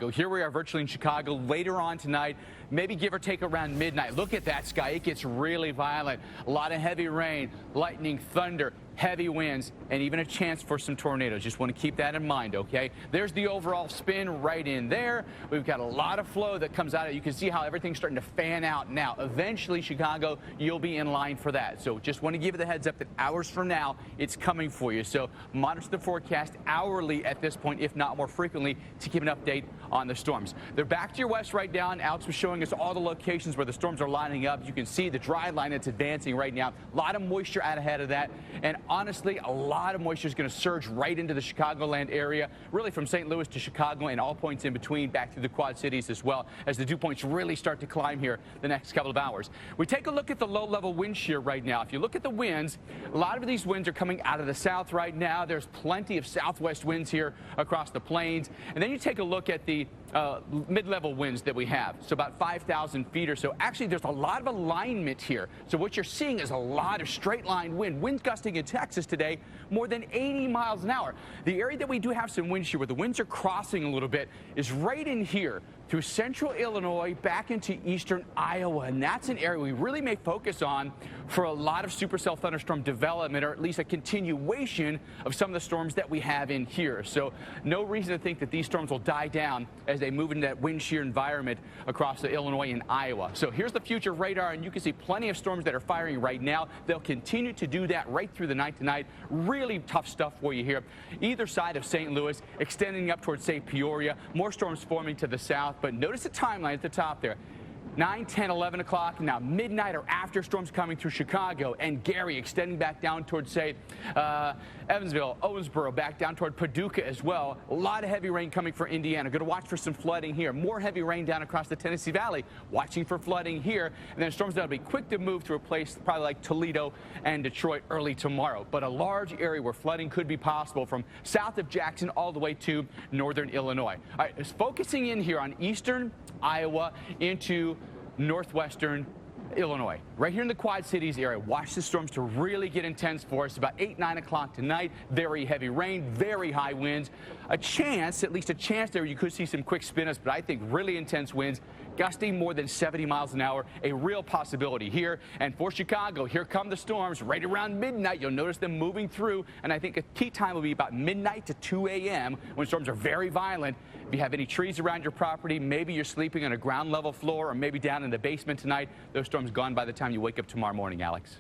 Here we are virtually in Chicago later on tonight, maybe give or take around midnight. Look at that sky. It gets really violent. A lot of heavy rain, lightning, thunder, heavy winds, and even a chance for some tornadoes. Just want to keep that in mind, okay? There's the overall spin right in there. We've got a lot of flow that comes out. You can see how everything's starting to fan out now. Eventually, Chicago, you'll be in line for that. So just want to give you the heads up that hours from now, it's coming for you. So monitor the forecast hourly at this point, if not more frequently, to keep an update on the storms. They're back to your west right now, and Alex was showing us all the locations where the storms are lining up. You can see the dry line that's advancing right now. A lot of moisture out ahead of that, and honestly, a lot of moisture is going to surge right into the Chicagoland area, really from St. Louis to Chicago and all points in between, back through the Quad Cities as well, as the dew points really start to climb here the next couple of hours. We take a look at the low-level wind shear right now. If you look at the winds, a lot of these winds are coming out of the south right now. There's plenty of southwest winds here across the plains. And then you take a look at the mid-level winds that we have, so about 5,000 feet or so. Actually, there's a lot of alignment here. So what you're seeing is a lot of straight-line wind. Winds gusting in Texas today more than 80 miles an hour. The area that we do have some wind shear, where the winds are crossing a little bit, is right in here through central Illinois back into eastern Iowa. And that's an area we really may focus on for a lot of supercell thunderstorm development, or at least a continuation of some of the storms that we have in here. So no reason to think that these storms will die down as they move into that wind shear environment across the Illinois and Iowa. So here's the future radar, and you can see plenty of storms that are firing right now. They'll continue to do that right through the night tonight. Really tough stuff for you here. Either side of St. Louis, extending up towards, say, Peoria. More storms forming to the south, but notice the timeline at the top there. 9, 10, 11 o'clock, now midnight or after storms coming through Chicago and Gary, extending back down towards, say, Evansville, Owensboro, back down toward Paducah as well. A lot of heavy rain coming for Indiana. Going to watch for some flooding here. More heavy rain down across the Tennessee Valley. Watching for flooding here. And then storms that'll be quick to move through a place probably like Toledo and Detroit early tomorrow. But a large area where flooding could be possible from south of Jackson all the way to northern Illinois. All right, it's focusing in here on eastern Iowa into northwestern Illinois, right here in the Quad Cities area. Watch the storms to really get intense for us. About 8, 9 o'clock tonight. Very heavy rain, very high winds. A chance, at least a chance there, you could see some quick spin-ups, but I think really intense winds, gusting more than 70 miles an hour. A real possibility here. And for Chicago, here come the storms right around midnight. You'll notice them moving through, and I think a key time will be about midnight to 2 a.m. when storms are very violent. If you have any trees around your property, maybe you're sleeping on a ground level floor or maybe down in the basement tonight, those storms gone by the time you wake up tomorrow morning, Alex.